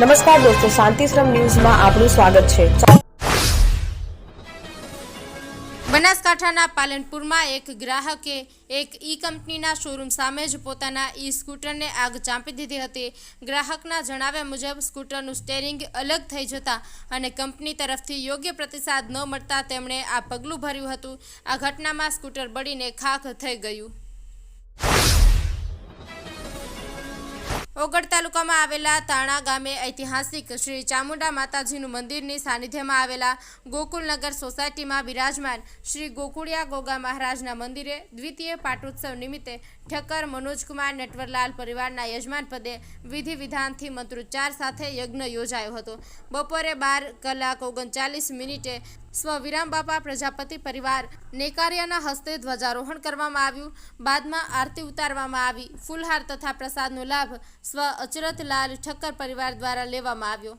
નમસ્કાર દોસ્તો, શાંતિશ્રમ ન્યૂઝમાં આપનું સ્વાગત છે। બનાસકાંઠાના પાલનપુરમાં એક ગ્રાહકે એક ઈ કંપનીના શોરૂમ સામે જ પોતાના ઈ સ્કૂટરને આગ ચાંપી દીધી હતી। ગ્રાહકના જણાવ્યા મુજબ સ્કૂટરનું સ્ટેરિંગ અલગ થઈ જતા અને કંપની તરફથી યોગ્ય પ્રતિસાદ ન મળતા તેમણે આ પગલું ભર્યું હતું। આ ઘટનામાં સ્કૂટર બળીને ખાખ થઈ ગયું। ઓગળ તાલુકામાં આવેલા તાણા ગામે ઐતિહાસિક શ્રી ચામુંડા માતાજીનું મંદિરની સાનિધ્યમાં આવેલા ગોકુલનગર સોસાયટીમાં બિરાજમાન શ્રી ગોકુળિયા ગોગા મહારાજના મંદિરે દ્વિતીય પાટોત્સવ નિમિત્તે ઠક્કર મનોજકુમાર નટવરલાલ પરિવારના યજમાન પદે વિધિ વિધાનથી મંત્રોચ્ચાર સાથે યજ્ઞ યોજાયો હતો। બપોરે 12:39 સ્વ વિરામબાપા પ્રજાપતિ પરિવાર નેકારિયાના હસ્તે ધ્વજારોહણ કરવામાં આવ્યું। બાદમાં આરતી ઉતારવામાં આવી। ફૂલહાર તથા પ્રસાદનો લાભ સ્વ અચરતલાલ ઠક્કર પરિવાર દ્વારા લેવામાં આવ્યો।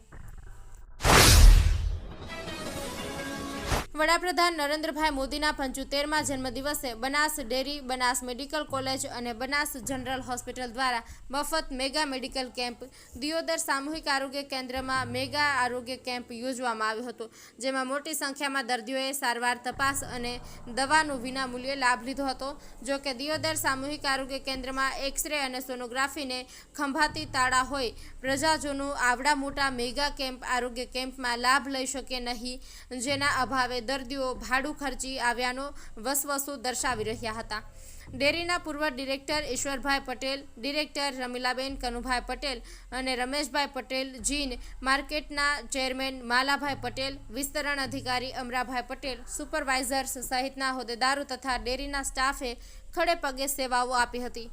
વડાપ્રધાન નરેન્દ્રભાઈ મોદીના 75મા જન્મદિવસે Banas dairy, Banas medical college અને બનાસ જનરલ હોસ્પિટલ દ્વારા મફત મેગા મેડિકલ કેમ્પ, દિયોદર સામૂહિક આરોગ્ય કેન્દ્રમાં મેગા આરોગ્ય કેમ્પ યોજવામાં આવ્યો હતો, જેમાં મોટી સંખ્યામાં દર્દીઓએ સારવાર, તપાસ અને દવાનો વિનામૂલ્યે લાભ લીધો હતો। જો કે દિયોદર સામૂહિક આરોગ્ય કેન્દ્રમાં એક્સરે અને સોનોગ્રાફીને ખંભાતી તાળા હોય પ્રજાજનો આવડા મોટા મેગા કેમ્પ આરોગ્ય કેમ્પમાં લાભ લઈ શકે નહીં, જેના અભાવે દર્દીઓ ભાડું ખર્ચી આવ્યાનો વસવસો દર્શાવી રહ્યા હતા। ડેરીના પૂર્વ ડિરેક્ટર ઈશ્વરભાઈ પટેલ, ડિરેક્ટર રમીલાબેન કનુભાઈ પટેલ અને રમેશભાઈ પટેલ, જીન માર્કેટના ચેરમેન માલાભાઈ પટેલ, વિસ્તરણ અધિકારી અમરાભાઈ પટેલ, સુપરવાઇઝર્સ સહિતના હોદ્દેદારો તથા ડેરીના સ્ટાફે ખડે પગે સેવાઓ આપી હતી।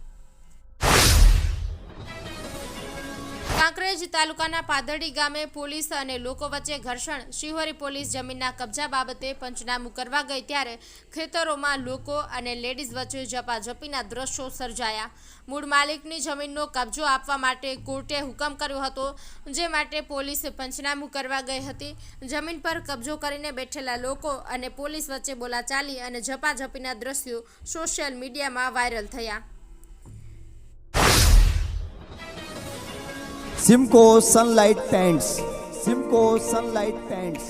કાંકરેજ તાલુકાના પાદરડી ગામે પોલીસ અને લોકો વચ્ચે ઘર્ષણ। શિહોરી પોલીસ જમીનના કબજા બાબતે પંચનામું કરવા ગઈ ત્યારે ખેતરોમાં લોકો અને લેડીઝ વચ્ચે ઝપાઝપીના દ્રશ્યો સર્જાયા। મૂળ માલિકની જમીનનો કબજો આપવા માટે કોર્ટે હુકમ કર્યો હતો, જે માટે પોલીસ પંચનામું કરવા ગઈ હતી। જમીન પર કબજો કરીને બેઠેલા લોકો અને પોલીસ વચ્ચે બોલાચાલી અને ઝપાઝપીના દ્રશ્યો સોશિયલ મીડિયામાં વાયરલ થયા। Simco sunlight paints, Simco sunlight paints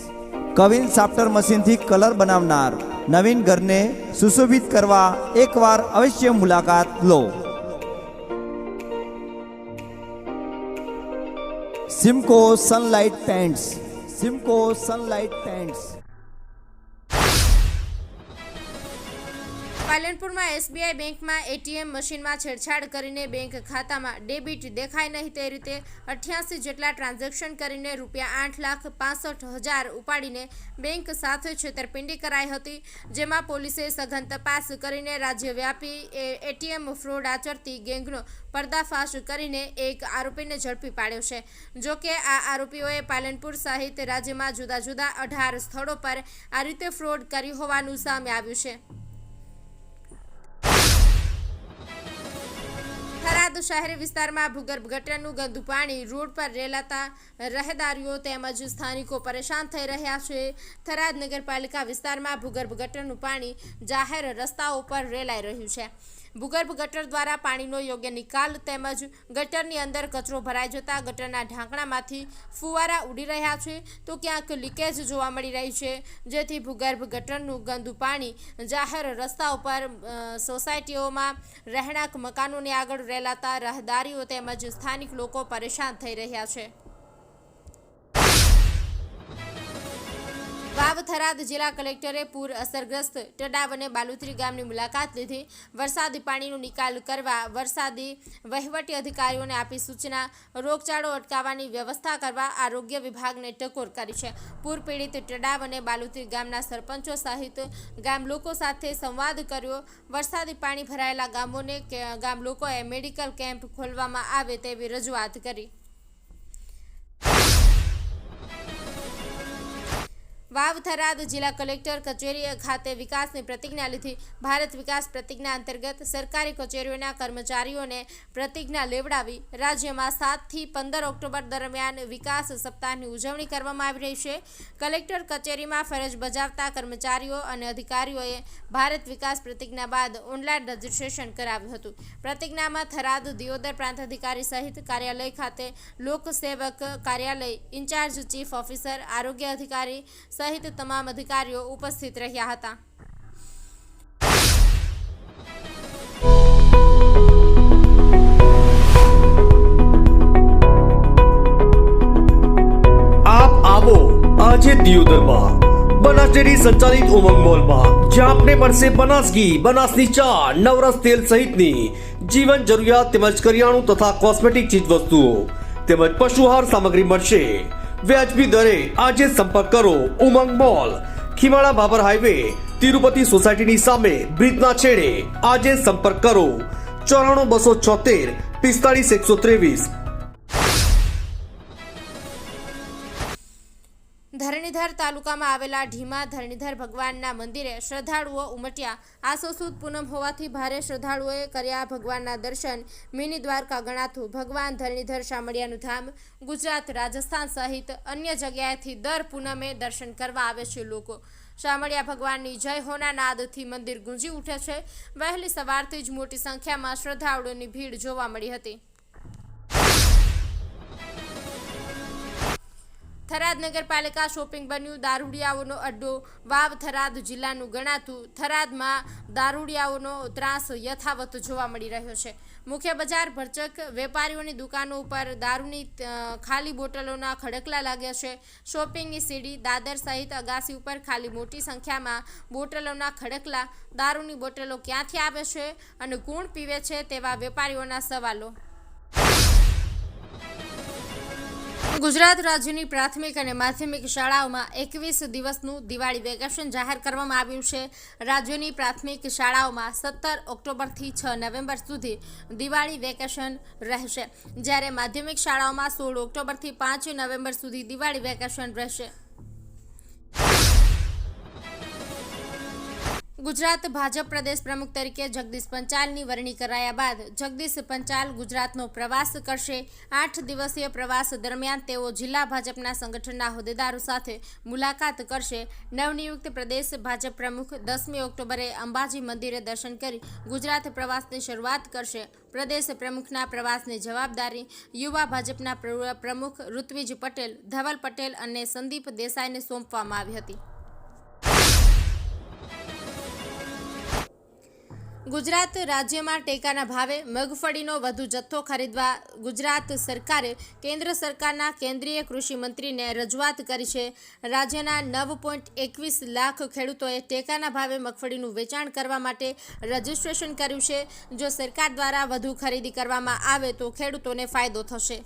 કવિન સાફ્ટર મશીનથી કલર બનાવનાર નવીન ઘરને સુશોભિત કરવા એકવાર અવશ્ય મુલાકાત લો। Simco sunlight paints, Simco sunlight paints. પાલનપુરમાં એસબીઆઈ બેંકમાં એટીએમ મશીનમાં છેડછાડ કરીને બેંક ખાતામાં ડેબિટ દેખાય નહીં તે રીતે 88 જેટલા ટ્રાન્ઝેક્શન કરીને ₹8,65,000 ઉપાડીને બેંક સાથે છેતરપિંડી કરાઈ હતી, જેમાં પોલીસે સઘન તપાસ કરીને રાજ્યવ્યાપી એટીએમ ફ્રોડ આચરતી ગેંગનો પર્દાફાશ કરીને એક આરોપીને ઝડપી પાડ્યો છે। જો કે આ આરોપીઓએ પાલનપુર સહિત રાજ્યમાં જુદા જુદા 18 સ્થળો પર આ રીતે ફ્રોડ કરી હોવાનું સામે આવ્યું છે। થરાદ શહેરી વિસ્તારમાં ભૂગર્ભ ગટરનું ગંદુ પાણી રોડ પર રેલાતા રહેદારીઓ તેમજ સ્થાનિકો પરેશાન થઈ રહ્યા છે। થરાદ નગરપાલિકા વિસ્તારમાં ભૂગર્ભ ગટરનું પાણી જાહેર રસ્તાઓ પર રેલાઈ રહ્યું છે। ભૂગર્ભ ગટર દ્વારા પાણીનો યોગ્ય નિકાલ તેમજ ગટરની અંદર કચરો ભરાઈ જતા ગટરના ઢાંકણામાંથી ફુવારા ઉડી રહ્યા છે, તો ક્યાંક લીકેજ જોવા મળી રહી છે, જેથી ભૂગર્ભ ગટરનું ગંદુ પાણી જાહેર રસ્તાઓ પર સોસાયટીઓમાં રહેણાંક મકાનોની આગળ રેલાતા રહેદારીઓ તેમજ સ્થાનિક લોકો પરેશાન થઈ રહ્યા છે। વાવ થરાદ જિલ્લા કલેક્ટરે પૂર અસરગ્રસ્ત ટડાવ અને બાલુત્રી ગામની મુલાકાત લીધી। વરસાદી પાણીનો નિકાલ કરવા વરસાદી વહીવટી અધિકારીઓને આપી સૂચના। રોગચાળો અટકાવવાની વ્યવસ્થા કરવા આરોગ્ય વિભાગને ટકોર કરી છે। પૂર પીડિત ટડાવ અને બાલુત્રી ગામના સરપંચો સહિત ગામ લોકો સાથે સંવાદ કર્યો। વરસાદી પાણી ભરાયેલા ગામ લોકોએ મેડિકલ કેમ્પ ખોલવામાં આવે તેવી રજૂઆત કરી। વાવ થરાદ જિલ્લા કલેક્ટર કચેરી ખાતે વિકાસની પ્રતિજ્ઞા લીધી. ભારત વિકાસ પ્રતિજ્ઞા અંતર્ગત સરકારી કચેરીઓના કર્મચારીઓને પ્રતિજ્ઞા લેવડાવી. રાજ્યમાં 7 થી 15 ઓક્ટોબર દરમિયાન વિકાસ સપ્તાહની ઉજવણી કરવામાં આવી રહી છે. કલેક્ટર કચેરીમાં ફરજ બજાવતા કર્મચારીઓ અને અધિકારીઓએ ભારત વિકાસ પ્રતિજ્ઞા બાદ ઓનલાઈન રજીસ્ટ્રેશન કરાવ્યું હતું. પ્રતિજ્ઞામાં થરાદ દિયોદર પ્રાંત અધિકારી સહિત કાર્યાલય ખાતે લોકસેવક કાર્યાલય ઇન્ચાર્જ ચીફ ઓફિસર, આરોગ્ય અધિકારી સહિત તમામ અધિકારીઓ ઉપસ્થિત રહ્યા હતા. આપ આવો આજે દિયોદરમાં બનાસ ડેરી સંચાલિત ઉમંગ મોલમાં, જ્યાં આપને મળશે બનાસ ઘી, બનાસની ચા, નવરસ તેલ સહિતની જીવન જરૂરિયાત તેમજ કરિયાણું તથા કોસ્મેટિક ચીજ વસ્તુઓ તેમજ પશુહાર સામગ્રી મળશે વ્યાજબી દરે. આજે સંપર્ક કરો ઉમંગ મોલ, ખીમાળા બાબર હાઈવે, તિરુપતિ સોસાયટીની સામે, બ્રિજના છેડે. આજે સંપર્ક કરો 94 276 45 123. ધરણીધર તાલુકામાં આવેલા ઢીમા ધરણીધર ભગવાનના મંદિરે શ્રદ્ધાળુઓ ઉમટ્યા. આસો સુદ પૂનમ હોવાથી ભારે શ્રદ્ધાળુઓએ કર્યા ભગવાનના દર્શન. મિની દ્વારકા ગણાતું ભગવાન ધરણીધર શામળિયાનું ધામ ગુજરાત, રાજસ્થાન સહિત અન્ય જગ્યાએથી દર પૂનમે દર્શન કરવા આવે છે લોકો. શામળિયા ભગવાનની જય હોના નાદથી મંદિર ગુંજી ઉઠે છે. વહેલી સવારથી જ મોટી સંખ્યામાં શ્રદ્ધાળુઓની ભીડ જોવા મળી હતી. થરાદ નગરપાલિકા શોપિંગ બન્યું દારૂડિયાઓનો અડ્ડો. વાવ થરાદ જિલ્લાનું ગણાતું થરાદમાં દારૂડિયાઓનો ત્રાસ યથાવત જોવા મળી રહ્યો છે. મુખ્ય બજાર ભરચક, વેપારીઓની દુકાનો ઉપર દારૂની ખાલી બોટલોના ખડકલા લાગ્યા છે. શોપિંગની સીડી, દાદર સહિત અગાસી ઉપર ખાલી મોટી સંખ્યામાં બોટલોના ખડકલા. દારૂની બોટલો ક્યાંથી આવે છે અને કોણ પીવે છે તેવા વેપારીઓના સવાલો. ગુજરાત રાજ્યની પ્રાથમિક અને માધ્યમિક શાળાઓમાં 21 દિવસનું દિવાળી વેકેશન જાહેર કરવામાં આવ્યું છે. રાજ્યની પ્રાથમિક શાળાઓમાં 17 ઓક્ટોબરથી 6 નવેમ્બર સુધી દિવાળી વેકેશન રહેશે, જ્યારે માધ્યમિક શાળાઓમાં 16 ઓક્ટોબરથી 5 નવેમ્બર સુધી દિવાળી વેકેશન રહેશે. ગુજરાત ભાજપ પ્રદેશ પ્રમુખ તરીકે જગદીશ પંચાલની વરણી કરાયા બાદ જગદીશ પંચાલ ગુજરાતનો પ્રવાસ કરશે. 8 દિવસીય પ્રવાસ દરમિયાન તેઓ જિલ્લા ભાજપના સંગઠનના હોદ્દેદારો સાથે મુલાકાત કરશે. નવનિયુક્ત પ્રદેશ ભાજપ પ્રમુખ 10મી ઓક્ટોબરે અંબાજી મંદિરે દર્શન કરી ગુજરાત પ્રવાસની શરૂઆત કરશે. પ્રદેશ પ્રમુખના પ્રવાસની જવાબદારી યુવા ભાજપના પ્રમુખ ઋત્વિજ પટેલ, ધવલ પટેલ અને સંદીપ દેસાઈને સોંપવામાં આવી હતી. ગુજરાત રાજ્યમાં ટેકાના ભાવે મગફળીનો વધુ જથ્થો ખરીદવા ગુજરાત સરકારે કેન્દ્ર સરકારના કેન્દ્રીય કૃષિ મંત્રીને રજૂઆત કરી છે. રાજ્યના 9.21 લાખ ખેડૂતોએ ટેકાના ભાવે મગફળીનું વેચાણ કરવા માટે રજીસ્ટ્રેશન કર્યું છે. જો સરકાર દ્વારા વધુ ખરીદી કરવામાં આવે તો ખેડૂતોને ફાયદો થશે.